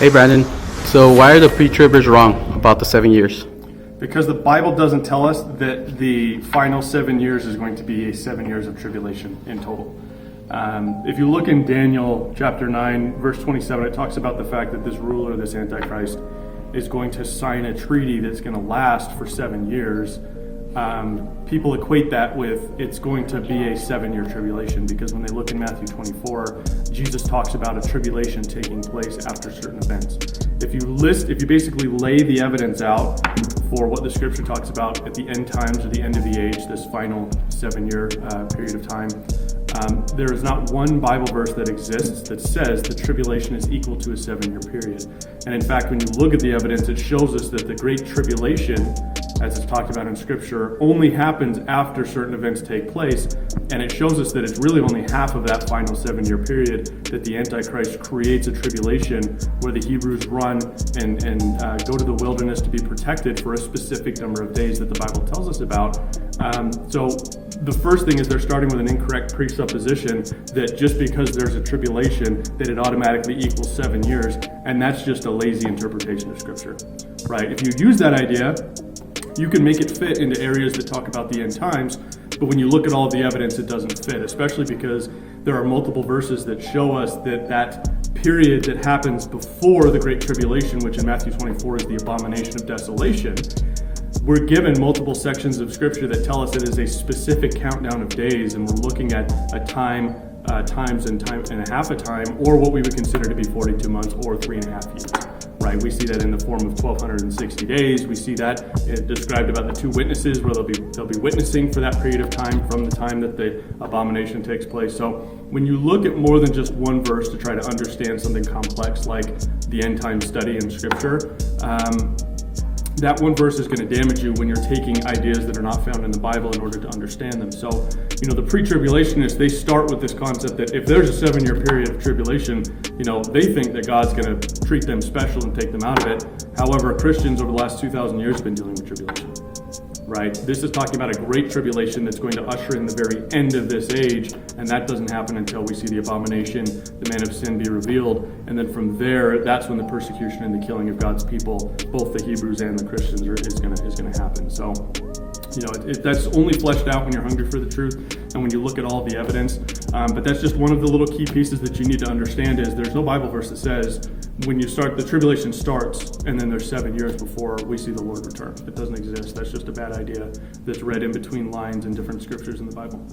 Hey Brandon, so why are the pre-tribbers wrong about the 7 years? Because the Bible doesn't tell us that the final 7 years is going to be 7 years of tribulation in total. If you look in Daniel chapter 9, verse 27, it talks about the fact that this ruler, this Antichrist, is going to sign a treaty that's going to last for 7 years. People equate that with it's going to be a 7-year tribulation, because when they look in Matthew 24, Jesus talks about a tribulation taking place after certain events. If you basically lay the evidence out for what the scripture talks about at the end times or the end of the age, this final 7-year period of time, there is not one Bible verse that exists that says the tribulation is equal to a 7-year period. And in fact, when you look at the evidence, it shows us that the Great Tribulation, as it's talked about in Scripture, only happens after certain events take place. And it shows us that it's really only half of that final 7-year period that the Antichrist creates a tribulation where the Hebrews run and go to the wilderness to be protected for a specific number of days that the Bible tells us about. So the first thing is they're starting with an incorrect presupposition that just because there's a tribulation that it automatically equals 7 years, and that's just a lazy interpretation of Scripture, right? If you use that idea, you can make it fit into areas that talk about the end times, but when you look at all of the evidence, it doesn't fit, especially because there are multiple verses that show us that that period that happens before the Great Tribulation, which in Matthew 24 is the abomination of desolation, we're given multiple sections of Scripture that tell us it is a specific countdown of days, and we're looking at a time, times and a half a time, or what we would consider to be 42 months or 3.5 years. Right, we see that in the form of 1,260 days. We see that described about the two witnesses, where they'll be witnessing for that period of time from the time that the abomination takes place. So when you look at more than just one verse to try to understand something complex like the end time study in Scripture, that one verse is going to damage you when you're taking ideas that are not found in the Bible in order to understand them. So, the pre-tribulationists, they start with this concept that if there's a 7-year period of tribulation, they think that God's going to treat them special and take them out of it. However, Christians over the last 2,000 years have been dealing with tribulation, right? This is talking about a great tribulation that's going to usher in the very end of this age, and that doesn't happen until we see the abomination, the man of sin, be revealed. And then from there, that's when the persecution and the killing of God's people, both the Hebrews and the Christians, is going to happen. So, that's only fleshed out when you're hungry for the truth and when you look at all the evidence. But that's just one of the little key pieces that you need to understand is there's no Bible verse that says when you start, the tribulation starts, and then there's 7 years before we see the Lord return. It doesn't exist. That's just a bad idea that's read in between lines in different scriptures in the Bible.